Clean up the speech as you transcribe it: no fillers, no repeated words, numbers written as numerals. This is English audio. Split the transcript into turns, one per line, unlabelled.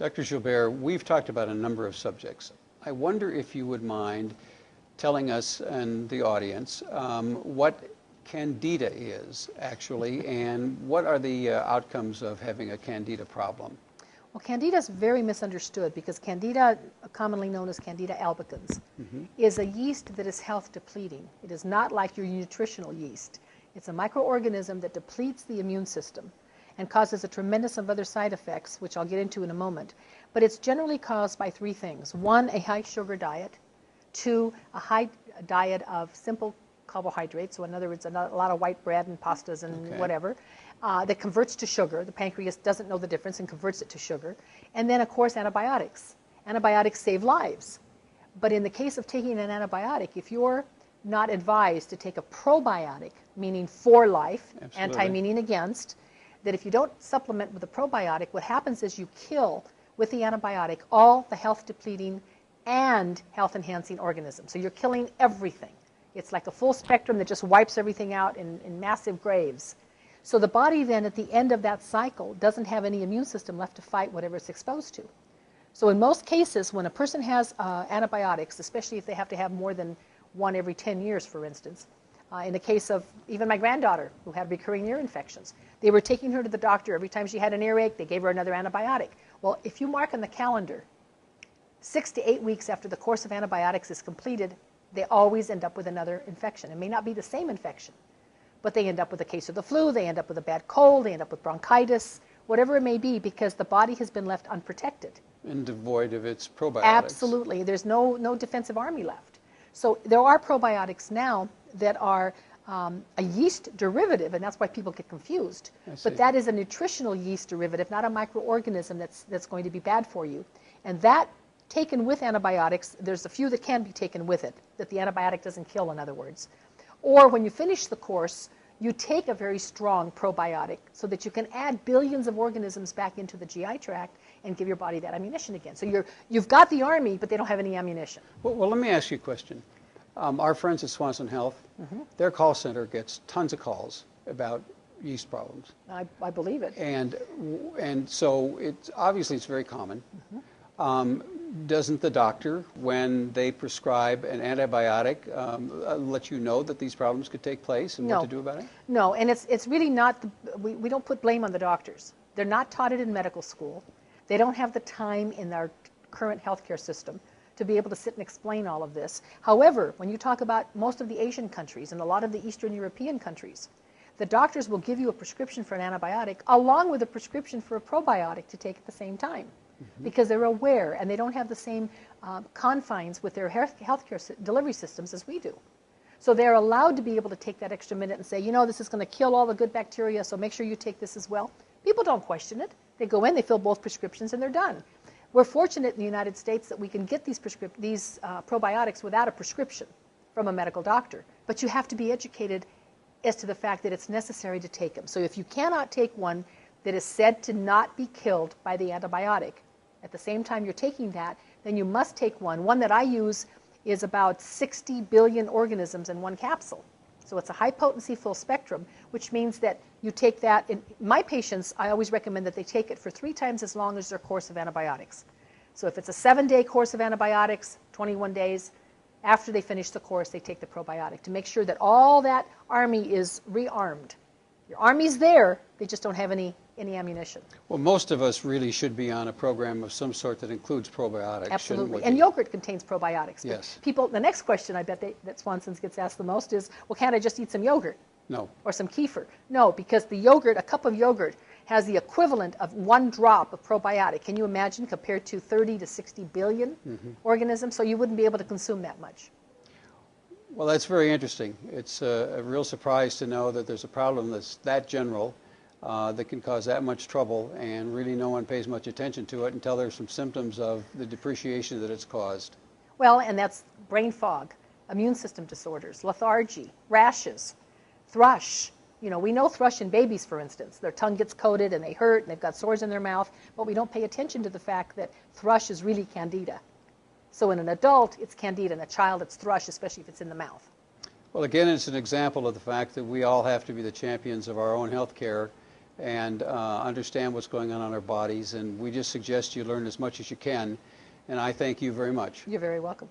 Dr. Gilbere, we've talked about a number of subjects. I wonder if you would mind telling us and the audience what Candida is actually, and what are the outcomes of having a Candida problem?
Well, Candida is very misunderstood because Candida, commonly known as Candida albicans, is a yeast that is health depleting. It is not like your nutritional yeast. It's a microorganism that depletes the immune system and causes a tremendous of other side effects, which I'll get into in a moment. But it's generally caused by three things. One, a high sugar diet. Two, a high diet of simple carbohydrates, so in other words, a lot of white bread and pastas and whatever, that converts to sugar. The pancreas doesn't know the difference and converts it to sugar. And then, of course, antibiotics. Antibiotics save lives. But in the case of taking an antibiotic, if you're not advised to take a probiotic, meaning for life, anti meaning against, that if you don't supplement with a probiotic, what happens is you kill with the antibiotic all the health depleting and health enhancing organisms. So you're killing everything. It's like a full spectrum that just wipes everything out in massive graves. So the body then at the end of that cycle doesn't have any immune system left to fight whatever it's exposed to. So in most cases, when a person has antibiotics, especially if they have to have more than one every 10 years, for instance, in the case of even my granddaughter who had recurring ear infections, they were taking her to the doctor. Every time she had an earache, they gave her another antibiotic. Well, if you mark on the calendar, 6 to 8 weeks after the course of antibiotics is completed, they always end up with another infection. It may not be the same infection, but they end up with a case of the flu, they end up with a bad cold, they end up with bronchitis, whatever it may be, because the body has been left unprotected.
And devoid of its probiotics.
Absolutely. There's no defensive army left. So there are probiotics now that are a yeast derivative, and that's why people get confused. But that is a nutritional yeast derivative, not a microorganism that's going to be bad for you. And that, taken with antibiotics, there's a few that can be taken with it, that the antibiotic doesn't kill, in other words. Or when you finish the course, you take a very strong probiotic so that you can add billions of organisms back into the GI tract and give your body that ammunition again. So you've got the army, but they don't have any ammunition.
Well, let me ask you a question. Our friends at Swanson Health, their call center gets tons of calls about yeast problems.
I believe it.
And so obviously it's very common. Doesn't the doctor, when they prescribe an antibiotic, let you know that these problems could take place and what to do about it?
No, and it's really not, we don't put blame on the doctors. They're not taught it in medical school. They don't have the time in our current healthcare system to be able to sit and explain all of this. However, when you talk about most of the Asian countries and a lot of the Eastern European countries, the doctors will give you a prescription for an antibiotic along with a prescription for a probiotic to take at the same time, because they're aware and they don't have the same confines with their healthcare delivery systems as we do. So they're allowed to be able to take that extra minute and say, you know, this is going to kill all the good bacteria, so make sure you take this as well. People don't question it. They go in, they fill both prescriptions, and they're done. We're fortunate in the United States that we can get these probiotics without a prescription from a medical doctor. But you have to be educated as to the fact that it's necessary to take them. So if you cannot take one that is said to not be killed by the antibiotic, at the same time you're taking that, then you must take one. One that I use is about 60 billion organisms in one capsule. So it's a high potency full spectrum, which means that you take that. In my patients, I always recommend that they take it for 3 times as long as their course of antibiotics. So if it's a 7-day course of antibiotics, 21 days, after they finish the course, they take the probiotic to make sure that all that army is rearmed. Your army's there, they just don't have any ammunition.
Well, most of us really should be on a program of some sort that includes probiotics.
Absolutely. And yogurt contains probiotics.
Yes.
People, the next question I bet that Swanson's gets asked the most is, well, can't I just eat some yogurt?
No.
Or some kefir? No, because the yogurt, a cup of yogurt, has the equivalent of 1 drop of probiotic. Can you imagine, compared to 30 to 60 billion organisms? So you wouldn't be able to consume that much.
Well, that's very interesting. It's a real surprise to know that there's a problem that's that general, that can cause that much trouble, and really no one pays much attention to it until there's some symptoms of the depreciation that it's caused.
Well, and that's brain fog, immune system disorders, lethargy, rashes, thrush. You know, we know thrush in babies, for instance. Their tongue gets coated and they hurt and they've got sores in their mouth, but we don't pay attention to the fact that thrush is really candida. So in an adult, it's candida. In a child, it's thrush, especially if it's in the mouth.
Well, again, it's an example of the fact that we all have to be the champions of our own health care and understand what's going on in our bodies. And we just suggest you learn as much as you can. And I thank you very much.
You're very welcome.